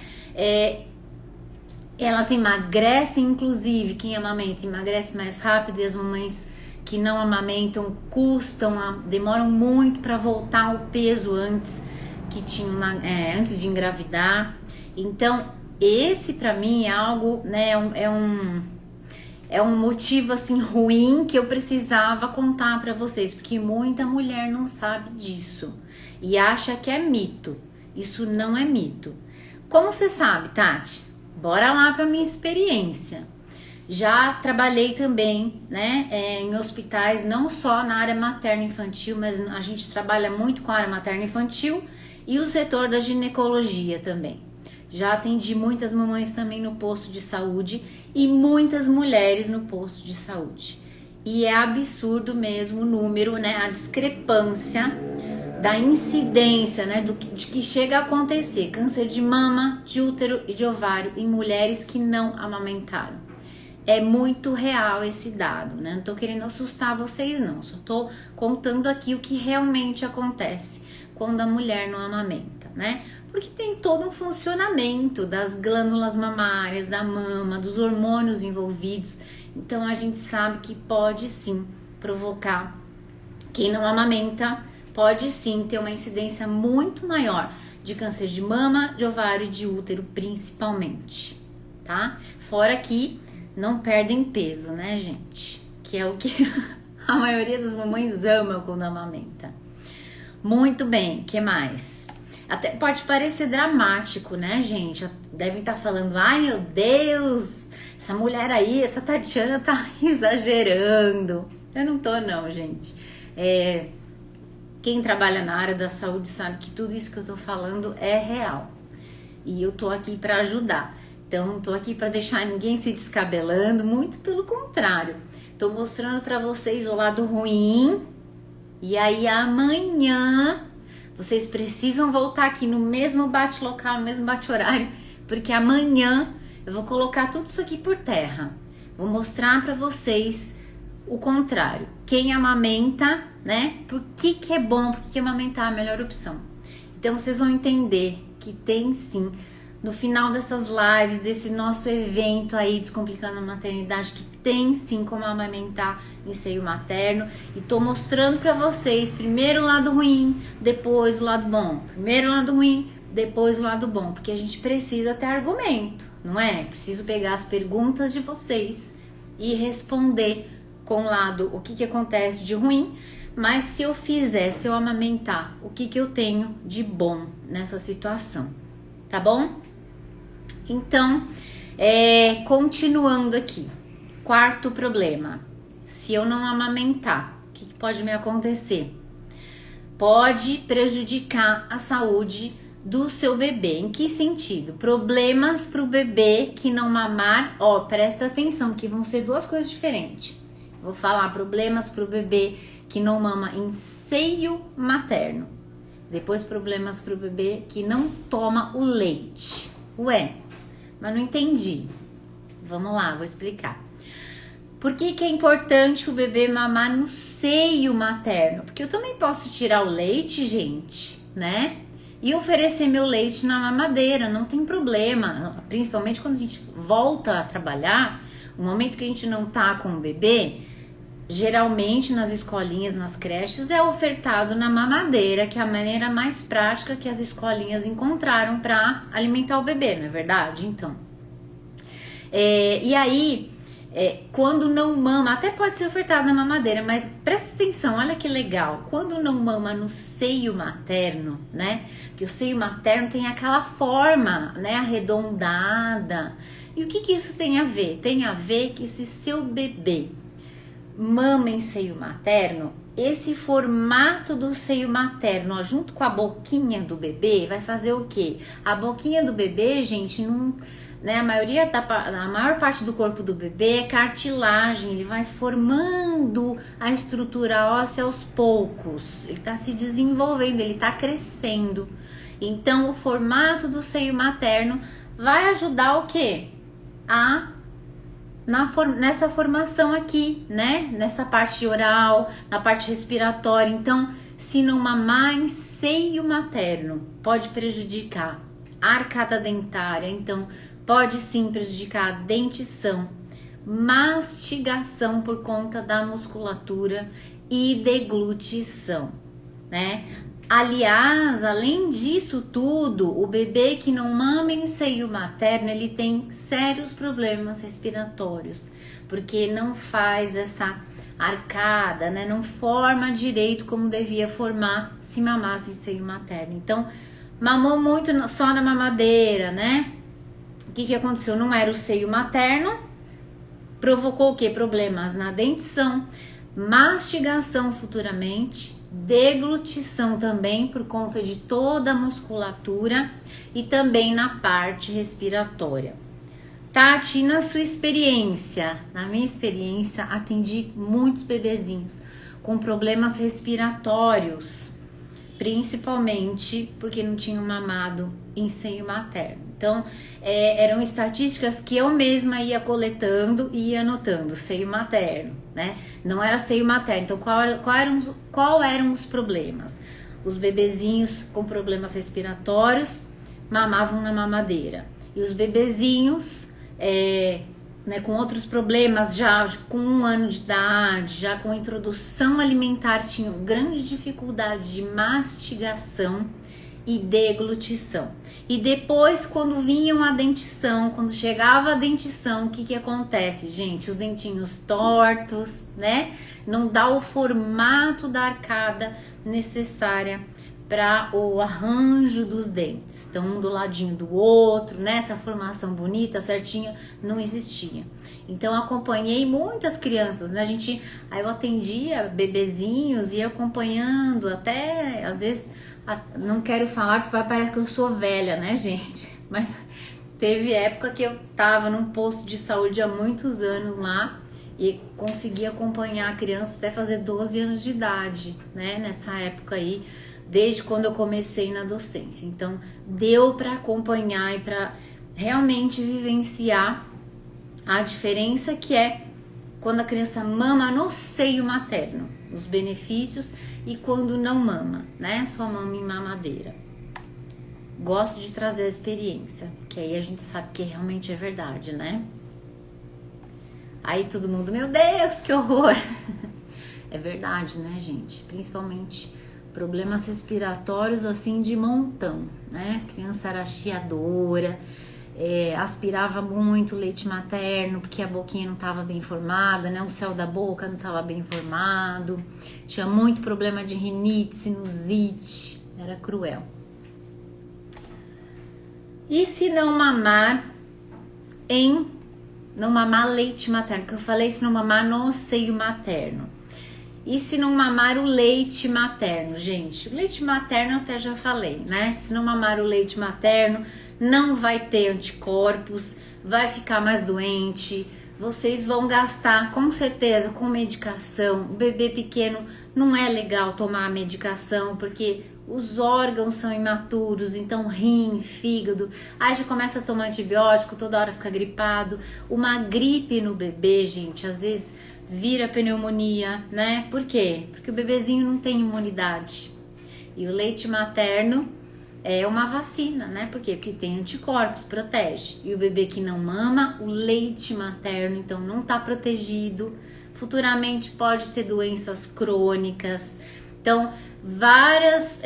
Elas emagrecem, inclusive, quem amamenta emagrece mais rápido, e as mamães que não amamentam demoram muito para voltar ao peso antes que tinham antes de engravidar. Então, esse para mim é algo, né, é um motivo assim ruim que eu precisava contar para vocês, porque muita mulher não sabe disso e acha que é mito. Isso não é mito. Como você sabe, Tati? Bora lá para minha experiência. Já trabalhei também, né, em hospitais, não só na área materno-infantil, mas a gente trabalha muito com a área materno-infantil e o setor da ginecologia também. Já atendi muitas mamães também no posto de saúde e muitas mulheres no posto de saúde. E é absurdo mesmo o número, né, a discrepância da incidência, né, de que chega a acontecer câncer de mama, de útero e de ovário em mulheres que não amamentaram. É muito real esse dado, né? Não tô querendo assustar vocês não, só tô contando aqui o que realmente acontece quando a mulher não amamenta, né? Porque tem todo um funcionamento das glândulas mamárias, da mama, dos hormônios envolvidos. Então a gente sabe que pode sim provocar, quem não amamenta pode sim ter uma incidência muito maior de câncer de mama, de ovário e de útero principalmente, tá? Fora que não perdem peso, né, gente? Que é o que a maioria das mamães ama quando amamenta. Muito bem, que mais? Até pode parecer dramático, né, gente? Devem estar falando, ai meu Deus, essa mulher aí, essa Tatiana tá exagerando. Eu não tô não, gente. Quem trabalha na área da saúde sabe que tudo isso que eu tô falando é real. E eu tô aqui para ajudar. Então, não tô aqui para deixar ninguém se descabelando, muito pelo contrário. Tô mostrando para vocês o lado ruim. E aí amanhã vocês precisam voltar aqui no mesmo bate-local, no mesmo bate-horário, porque amanhã eu vou colocar tudo isso aqui por terra. Vou mostrar para vocês o contrário. Quem amamenta, né? Por que é bom, por que amamentar é a melhor opção. Então vocês vão entender que tem sim, no final dessas lives, desse nosso evento aí, Descomplicando a Maternidade, que tem sim como amamentar em seio materno. E tô mostrando pra vocês, primeiro o lado ruim, depois o lado bom. Primeiro o lado ruim, depois o lado bom. Porque a gente precisa ter argumento, não é? Preciso pegar as perguntas de vocês e responder com o lado o que acontece de ruim, Mas se eu fizer, se eu amamentar, o que eu tenho de bom nessa situação? Tá bom? Então, continuando aqui. Quarto problema. Se eu não amamentar, o que pode me acontecer? Pode prejudicar a saúde do seu bebê. Em que sentido? Problemas para o bebê que não mamar. Ó, presta atenção que vão ser duas coisas diferentes. Vou falar problemas para o bebê que não mama em seio materno. Depois problemas para o bebê que não toma o leite. Ué, mas não entendi. Vamos lá, vou explicar. Por que é importante o bebê mamar no seio materno? Porque eu também posso tirar o leite, gente, né? E oferecer meu leite na mamadeira, não tem problema. Principalmente quando a gente volta a trabalhar, o momento que a gente não tá com o bebê, geralmente nas escolinhas, nas creches, é ofertado na mamadeira, que é a maneira mais prática que as escolinhas encontraram para alimentar o bebê, não é verdade? Então, e aí, quando não mama, até pode ser ofertado na mamadeira, mas presta atenção, olha que legal, quando não mama no seio materno, né? Que o seio materno tem aquela forma, né, arredondada. E o que isso tem a ver? Tem a ver que se seu bebê mama em seio materno, esse formato do seio materno, ó, junto com a boquinha do bebê, vai fazer o quê? A boquinha do bebê, gente, não, né, a maior parte do corpo do bebê é cartilagem, ele vai formando a estrutura óssea aos poucos, ele tá se desenvolvendo, ele tá crescendo. Então, o formato do seio materno vai ajudar o quê? Nessa formação aqui, né? Nessa parte oral, na parte respiratória. Então, se não mamar em seio materno, pode prejudicar a arcada dentária. Então, pode sim prejudicar a dentição, mastigação por conta da musculatura e deglutição, né? Aliás, além disso tudo, o bebê que não mama em seio materno, ele tem sérios problemas respiratórios, porque não faz essa arcada, né? Não forma direito como devia formar se mamasse em seio materno. Então, mamou muito só na mamadeira, né? O que aconteceu? Não era o seio materno, provocou o quê? Problemas na dentição, mastigação futuramente, deglutição também por conta de toda a musculatura e também na parte respiratória. Tati, na sua experiência, na minha experiência, atendi muitos bebezinhos com problemas respiratórios, principalmente porque não tinham mamado em seio materno. Então, eram estatísticas que eu mesma ia coletando e ia anotando, seio materno, né? Não era seio materno. Então, qual eram os problemas? Os bebezinhos com problemas respiratórios mamavam na mamadeira. E os bebezinhos né, com outros problemas, já com 1 ano de idade, já com introdução alimentar, tinham grande dificuldade de mastigação e deglutição. E depois, quando vinham a dentição, quando chegava a dentição, o que acontece, gente? Os dentinhos tortos, né? Não dá o formato da arcada necessária para o arranjo dos dentes. Então, um do ladinho do outro, né? Essa formação bonita, certinha, não existia. Então, eu acompanhei muitas crianças, né? Aí eu atendia bebezinhos e ia acompanhando até, às vezes, não quero falar porque parece que eu sou velha, né, gente? Mas teve época que eu tava num posto de saúde há muitos anos lá e consegui acompanhar a criança até fazer 12 anos de idade, né? Nessa época aí, desde quando eu comecei na docência. Então, deu para acompanhar e para realmente vivenciar a diferença que é quando a criança mama no seio materno, os benefícios, e quando não mama, né? Só mama em mamadeira. Gosto de trazer a experiência, que aí a gente sabe que realmente é verdade, né? Aí todo mundo, meu Deus, que horror! É verdade, né, gente? Principalmente problemas respiratórios assim de montão, né? Criança era chiadora, aspirava muito leite materno, porque a boquinha não estava bem formada, né? O céu da boca não estava bem formado, tinha muito problema de rinite, sinusite, era cruel. E se não mamar não mamar leite materno, que eu falei, se não mamar no seio materno. E se não mamar o leite materno, gente? O leite materno eu até já falei, né? Se não mamar o leite materno, não vai ter anticorpos, vai ficar mais doente, vocês vão gastar com certeza com medicação. O bebê pequeno não é legal tomar a medicação, porque os órgãos são imaturos, então rim, fígado, aí já começa a tomar antibiótico, toda hora fica gripado. Uma gripe no bebê, gente, às vezes vira pneumonia, né? Por quê? Porque o bebezinho não tem imunidade. E o leite materno é uma vacina, né? Por quê? Porque tem anticorpos, protege. E o bebê que não mama, o leite materno, então não tá protegido. Futuramente pode ter doenças crônicas. Então, várias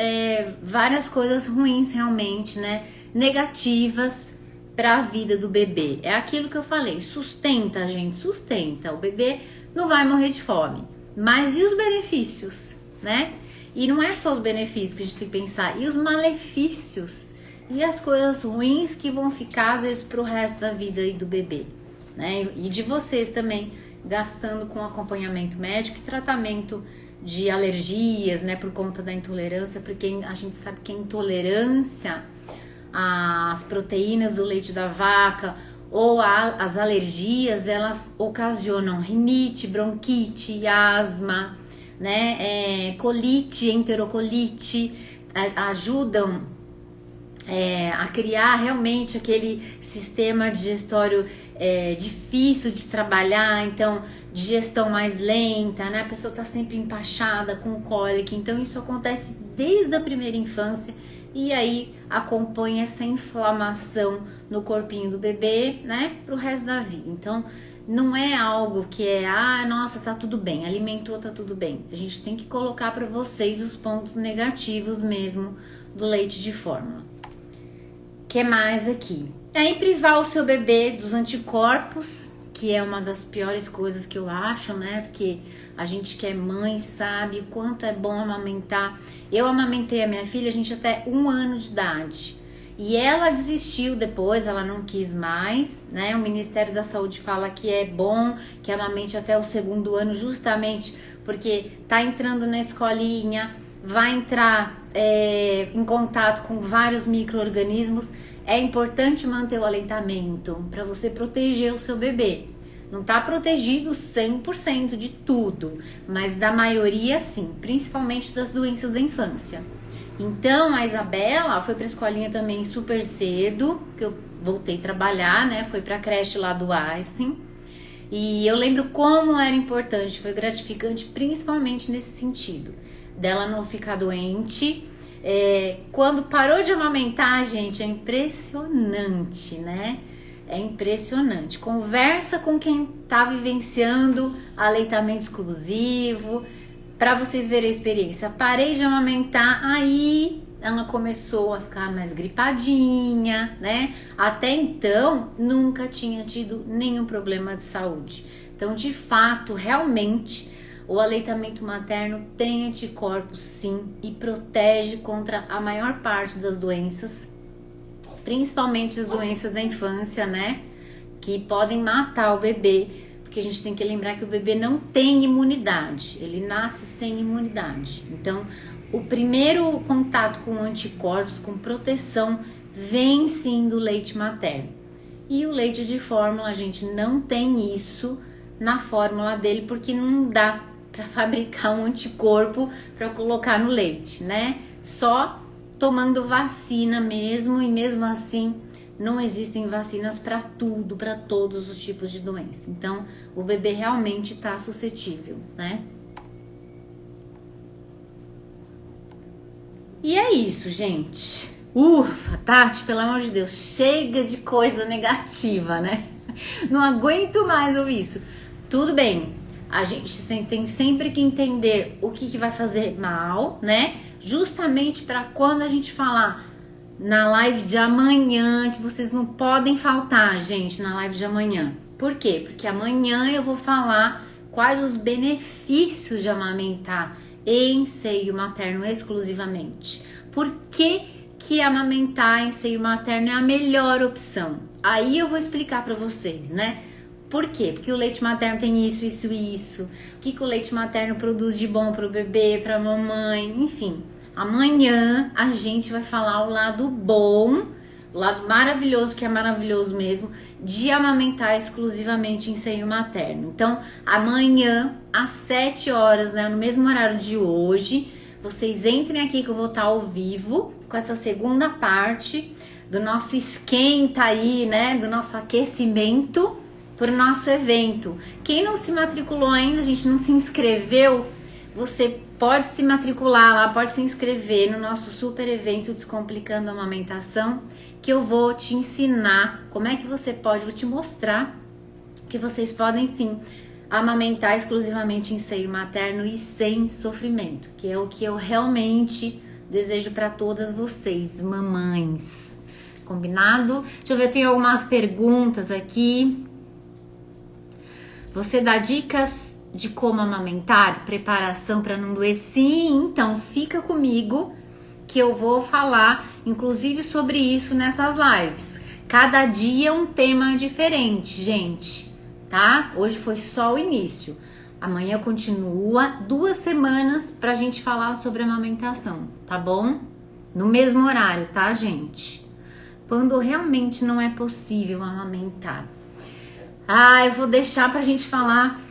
coisas ruins realmente, né? Negativas para a vida do bebê. É aquilo que eu falei, sustenta, gente, sustenta. O bebê não vai morrer de fome. Mas e os benefícios, né? E não é só os benefícios que a gente tem que pensar, e os malefícios, e as coisas ruins que vão ficar, às vezes, pro resto da vida aí do bebê, né? E de vocês também, gastando com acompanhamento médico e tratamento de alergias, né? Por conta da intolerância, porque a gente sabe que a intolerância às proteínas do leite da vaca ou as alergias, elas ocasionam rinite, bronquite, asma, né, colite, enterocolite, ajudam a criar realmente aquele sistema digestório difícil de trabalhar, então digestão mais lenta, né, a pessoa tá sempre empachada com cólica, então isso acontece desde a primeira infância e aí acompanha essa inflamação no corpinho do bebê, né, pro resto da vida. Então não é algo que nossa, tá tudo bem, alimentou, tá tudo bem. A gente tem que colocar para vocês os pontos negativos mesmo do leite de fórmula. Que mais aqui? Aí privar o seu bebê dos anticorpos, que é uma das piores coisas que eu acho, né? Porque a gente que é mãe sabe o quanto é bom amamentar. Eu amamentei a minha filha, a gente até 1 ano de idade. E ela desistiu depois, ela não quis mais, né? O Ministério da Saúde fala que é bom que amamente até o 2º ano, justamente porque tá entrando na escolinha, vai entrar em contato com vários micro-organismos. É importante manter o aleitamento para você proteger o seu bebê. Não tá protegido 100% de tudo, mas da maioria sim, principalmente das doenças da infância. Então, a Isabela foi pra escolinha também super cedo, que eu voltei a trabalhar, né? Foi pra creche lá do Einstein. E eu lembro como era importante, foi gratificante, principalmente nesse sentido, dela não ficar doente. Quando parou de amamentar, gente, é impressionante, né? É impressionante. Conversa com quem tá vivenciando aleitamento exclusivo, para vocês verem a experiência. Parei de amamentar, aí ela começou a ficar mais gripadinha, né? Até então, nunca tinha tido nenhum problema de saúde. Então, de fato, realmente, o aleitamento materno tem anticorpos, sim, e protege contra a maior parte das doenças, principalmente as doenças da infância, né? Que podem matar o bebê. Porque a gente tem que lembrar que o bebê não tem imunidade, ele nasce sem imunidade. Então, o primeiro contato com anticorpos, com proteção, vem sim do leite materno. E o leite de fórmula, a gente não tem isso na fórmula dele, porque não dá para fabricar um anticorpo para colocar no leite, né? Só tomando vacina mesmo, e mesmo assim não existem vacinas para tudo, para todos os tipos de doença. Então, o bebê realmente está suscetível, né? E é isso, gente. Ufa, Tati, pelo amor de Deus, chega de coisa negativa, né? Não aguento mais ouvir isso. Tudo bem, a gente tem sempre que entender o que vai fazer mal, né? Justamente para quando a gente falar na live de amanhã, que vocês não podem faltar, gente, na live de amanhã. Por quê? Porque amanhã eu vou falar quais os benefícios de amamentar em seio materno exclusivamente. Por que amamentar em seio materno é a melhor opção? Aí eu vou explicar pra vocês, né? Por quê? Porque o leite materno tem isso, isso e isso. O que o leite materno produz de bom pro bebê, pra mamãe, enfim. Amanhã a gente vai falar o lado bom, o lado maravilhoso, que é maravilhoso mesmo, de amamentar exclusivamente em seio materno. Então, amanhã, às 7 horas, né, no mesmo horário de hoje, vocês entrem aqui que eu vou estar ao vivo com essa segunda parte do nosso esquenta aí, né, do nosso aquecimento para o nosso evento. Quem não se matriculou ainda, a gente não se inscreveu, você pode se matricular lá, pode se inscrever no nosso super evento Descomplicando a Amamentação, que eu vou te ensinar como é que você pode, vou te mostrar que vocês podem sim amamentar exclusivamente em seio materno e sem sofrimento, que é o que eu realmente desejo para todas vocês, mamães. Combinado? Deixa eu ver, eu tenho algumas perguntas aqui. Você dá dicas de como amamentar, preparação para não doer? Sim, então fica comigo que eu vou falar inclusive sobre isso nessas lives. Cada dia um tema diferente, gente, tá? Hoje foi só o início. Amanhã continua 2 semanas pra gente falar sobre amamentação, tá bom? No mesmo horário, tá, gente? Quando realmente não é possível amamentar. Eu vou deixar pra gente falar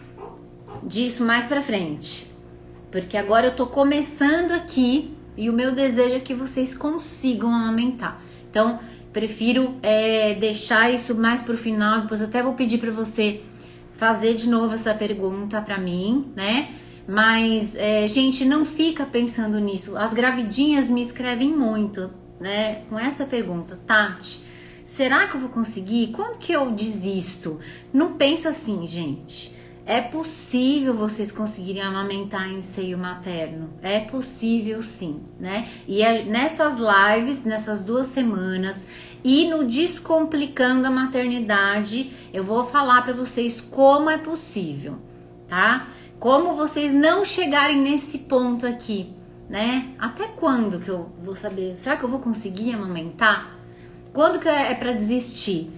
disso mais pra frente, porque agora eu tô começando aqui e o meu desejo é que vocês consigam amamentar. Então, prefiro deixar isso mais pro final, depois até vou pedir pra você fazer de novo essa pergunta pra mim, né? Mas, gente, não fica pensando nisso. As gravidinhas me escrevem muito, né? Com essa pergunta, Tati, será que eu vou conseguir? Quando que eu desisto? Não pensa assim, gente. É possível vocês conseguirem amamentar em seio materno. É possível sim, né? E nessas lives, nessas 2 semanas e no Descomplicando a Maternidade, eu vou falar pra vocês como é possível, tá? Como vocês não chegarem nesse ponto aqui, né? Até quando que eu vou saber? Será que eu vou conseguir amamentar? Quando que é pra desistir?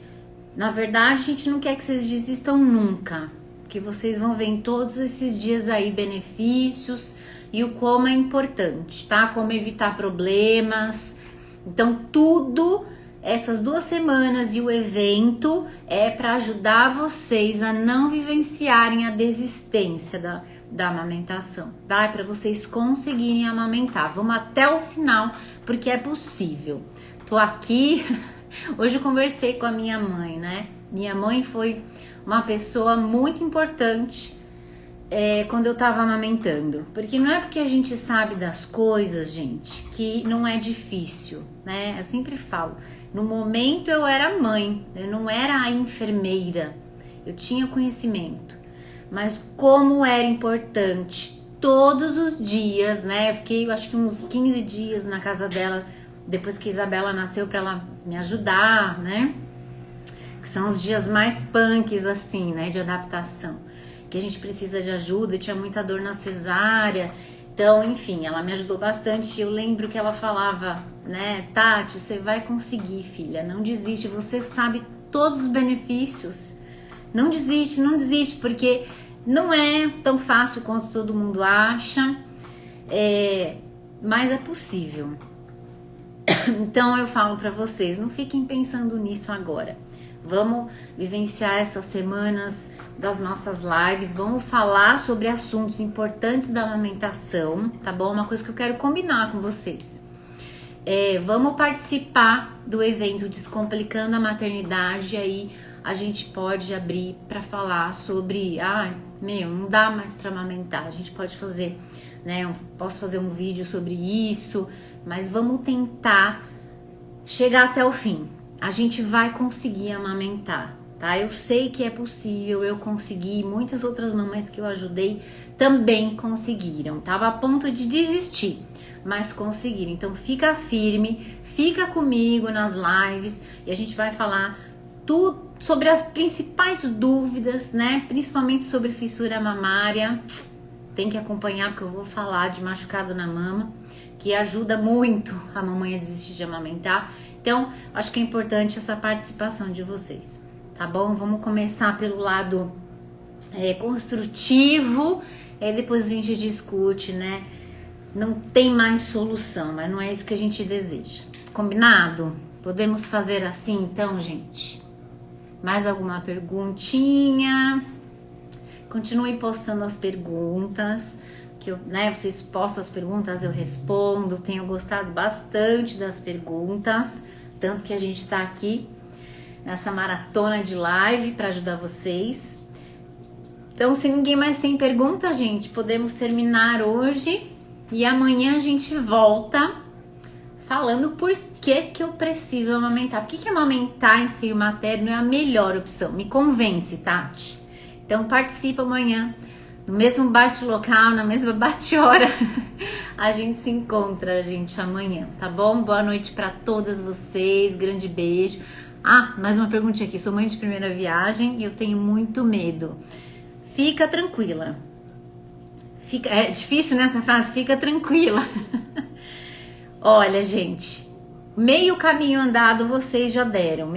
Na verdade, a gente não quer que vocês desistam nunca, porque vocês vão ver em todos esses dias aí benefícios e o como é importante, tá? Como evitar problemas. Então, tudo, essas 2 semanas e o evento é para ajudar vocês a não vivenciarem a desistência da amamentação, tá? É para vocês conseguirem amamentar. Vamos até o final, porque é possível. Tô aqui, hoje eu conversei com a minha mãe, né? Minha mãe foi uma pessoa muito importante quando eu tava amamentando. Porque não é porque a gente sabe das coisas, gente, que não é difícil, né? Eu sempre falo, no momento eu era mãe, eu não era a enfermeira, eu tinha conhecimento. Mas como era importante todos os dias, né? Eu fiquei, acho que uns 15 dias na casa dela, depois que a Isabela nasceu, pra ela me ajudar, né? Que são os dias mais punks, assim, né, de adaptação, que a gente precisa de ajuda. Eu tinha muita dor na cesárea, então, enfim, ela me ajudou bastante. Eu lembro que ela falava, né, Tati, você vai conseguir, filha, não desiste, você sabe todos os benefícios, não desiste, porque não é tão fácil quanto todo mundo acha, mas é possível. Então eu falo pra vocês, não fiquem pensando nisso agora. Vamos vivenciar essas semanas das nossas lives, vamos falar sobre assuntos importantes da amamentação, tá bom? Uma coisa que eu quero combinar com vocês. Vamos participar do evento Descomplicando a Maternidade, aí a gente pode abrir para falar sobre, não dá mais para amamentar, a gente pode fazer, né? Eu posso fazer um vídeo sobre isso, mas vamos tentar chegar até o fim. A gente vai conseguir amamentar, tá? Eu sei que é possível, eu consegui, muitas outras mamães que eu ajudei também conseguiram. Tava a ponto de desistir, mas conseguiram. Então fica firme, fica comigo nas lives e a gente vai falar tudo sobre as principais dúvidas, né? Principalmente sobre fissura mamária. Tem que acompanhar porque eu vou falar de machucado na mama, que ajuda muito a mamãe a desistir de amamentar. Então, acho que é importante essa participação de vocês, tá bom? Vamos começar pelo lado construtivo, depois a gente discute, né? Não tem mais solução, mas não é isso que a gente deseja. Combinado? Podemos fazer assim então, gente? Mais alguma perguntinha? Continuem postando as perguntas, que vocês postam as perguntas, eu respondo. Tenho gostado bastante das perguntas, tanto que a gente está aqui nessa maratona de live para ajudar vocês. Então, se ninguém mais tem pergunta, gente, podemos terminar hoje e amanhã a gente volta falando por que eu preciso amamentar. Por que amamentar em seio materno é a melhor opção? Me convence, Tati. Então participa amanhã, no mesmo bate-local, na mesma bate-hora. A gente se encontra, gente, amanhã, tá bom? Boa noite para todas vocês, grande beijo. Mais uma perguntinha aqui. Sou mãe de primeira viagem e eu tenho muito medo. Fica tranquila. É difícil nessa frase, fica tranquila. Olha, gente, meio caminho andado vocês já deram,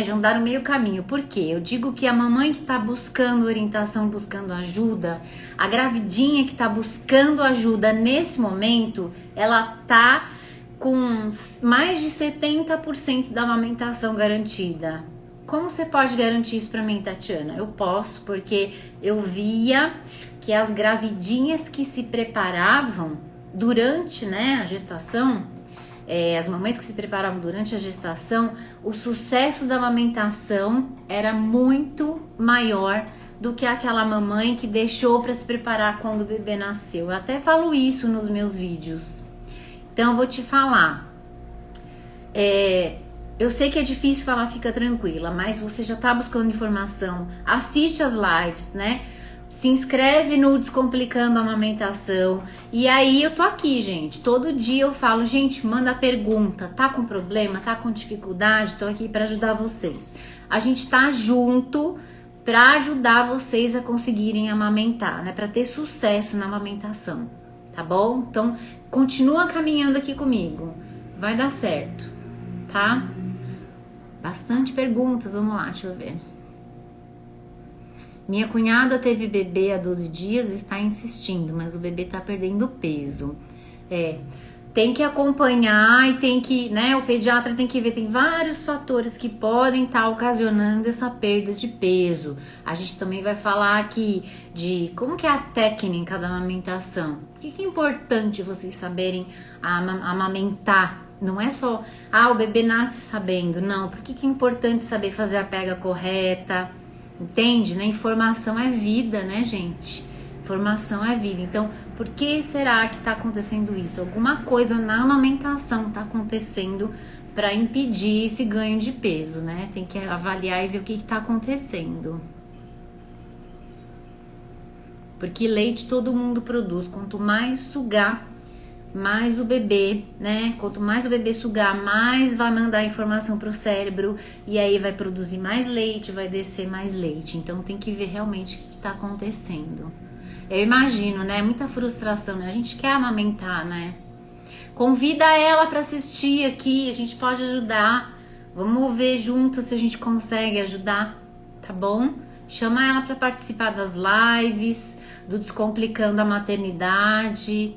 já andaram meio caminho. Por quê? Eu digo que a mamãe que tá buscando orientação, buscando ajuda, a gravidinha que tá buscando ajuda nesse momento, ela tá com mais de 70% da amamentação garantida. Como você pode garantir isso pra mim, Tatiana? Eu posso, porque eu via que as gravidinhas que se preparavam durante, a gestação, as mamães que se preparavam durante a gestação, o sucesso da amamentação era muito maior do que aquela mamãe que deixou para se preparar quando o bebê nasceu. Eu até falo isso nos meus vídeos. Então, eu vou te falar. Eu sei que é difícil falar, fica tranquila, mas você já tá buscando informação, assiste as lives, Se inscreve no Descomplicando a Amamentação. E aí eu tô aqui, gente. Todo dia eu falo, gente, manda pergunta. Tá com problema? Tá com dificuldade? Tô aqui pra ajudar vocês. A gente tá junto pra ajudar vocês a conseguirem amamentar, Pra ter sucesso na amamentação, tá bom? Então, continua caminhando aqui comigo. Vai dar certo, tá? Bastante perguntas, vamos lá, deixa eu ver. Minha cunhada teve bebê há 12 dias e está insistindo, mas o bebê tá perdendo peso. Tem que acompanhar e tem que, o pediatra tem que ver, tem vários fatores que podem estar ocasionando essa perda de peso. A gente também vai falar aqui de como que é a técnica da amamentação. Por que é importante vocês saberem amamentar? Não é só, o bebê nasce sabendo, não. Por que é importante saber fazer a pega correta? Entende, Informação é vida, gente? Informação é vida. Então, por que será que tá acontecendo isso? Alguma coisa na amamentação tá acontecendo para impedir esse ganho de peso, Tem que avaliar e ver o que tá acontecendo. Porque leite todo mundo produz. Quanto mais sugar, mais o bebê, Quanto mais o bebê sugar, mais vai mandar informação pro cérebro e aí vai produzir mais leite, vai descer mais leite. Então tem que ver realmente o que tá acontecendo. Eu imagino, muita frustração, A gente quer amamentar, Convida ela para assistir aqui, a gente pode ajudar. Vamos ver juntos se a gente consegue ajudar, tá bom? Chama ela para participar das lives, do Descomplicando a Maternidade.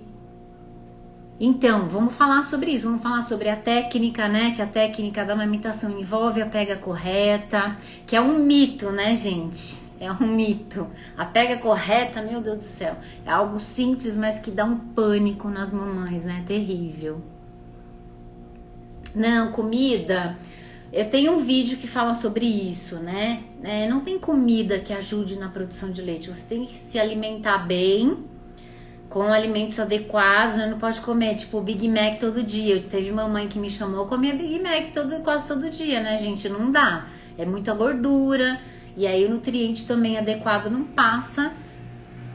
Então, vamos falar sobre isso, vamos falar sobre a técnica, Que a técnica da amamentação envolve a pega correta, que é um mito, gente? É um mito. A pega correta, meu Deus do céu, é algo simples, mas que dá um pânico nas mamães, Terrível. Não, comida... Eu tenho um vídeo que fala sobre isso, não tem comida que ajude na produção de leite. Você tem que se alimentar bem, com alimentos adequados, não pode comer, tipo, Big Mac todo dia. Teve mamãe que me chamou, eu comia Big Mac quase todo dia, gente? Não dá. É muita gordura, e aí o nutriente também adequado não passa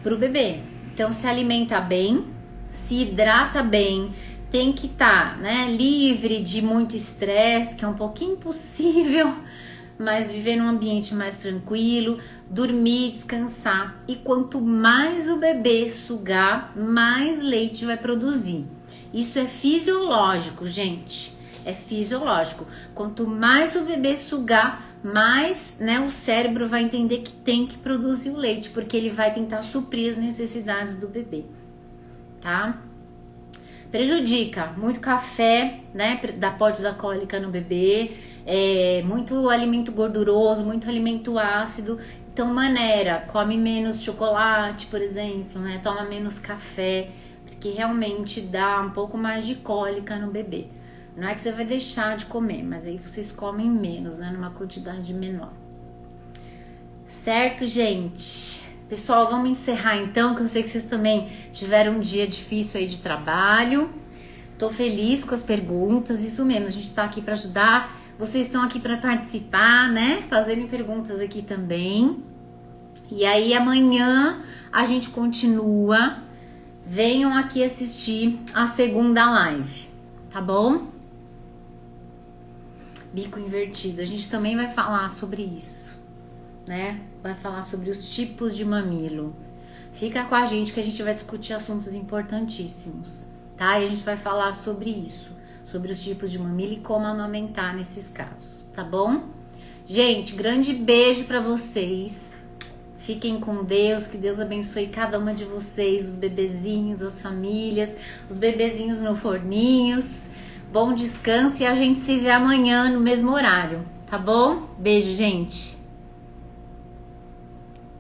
pro bebê. Então, se alimenta bem, se hidrata bem, tem que estar, né, livre de muito estresse, que é um pouquinho impossível, mas viver num ambiente mais tranquilo, dormir, descansar. E quanto mais o bebê sugar, mais leite vai produzir. Isso é fisiológico, gente. É fisiológico. Quanto mais o bebê sugar, mais, né, o cérebro vai entender que tem que produzir o leite, porque ele vai tentar suprir as necessidades do bebê, tá? Prejudica muito café, né? Pode dar cólica no bebê, muito alimento gorduroso, muito alimento ácido. Então, maneira, come menos chocolate, por exemplo, né? Toma menos café, porque realmente dá um pouco mais de cólica no bebê. Não é que você vai deixar de comer, mas aí vocês comem menos, né? Numa quantidade menor. Certo, gente? Pessoal, vamos encerrar então, que eu sei que vocês também tiveram um dia difícil aí de trabalho. Tô feliz com as perguntas, isso mesmo, a gente tá aqui para ajudar. Vocês estão aqui para participar, né? Fazerem perguntas aqui também. E aí amanhã a gente continua. Venham aqui assistir a segunda live, tá bom? Bico invertido, a gente também vai falar sobre isso, né? Vai falar sobre os tipos de mamilo. Fica com a gente que a gente vai discutir assuntos importantíssimos, tá? E a gente vai falar sobre isso, sobre os tipos de mamilo e como amamentar nesses casos, tá bom? Gente, grande beijo pra vocês. Fiquem com Deus, que Deus abençoe cada uma de vocês, os bebezinhos, as famílias, os bebezinhos no forninhos. Bom descanso e a gente se vê amanhã no mesmo horário, tá bom? Beijo, gente!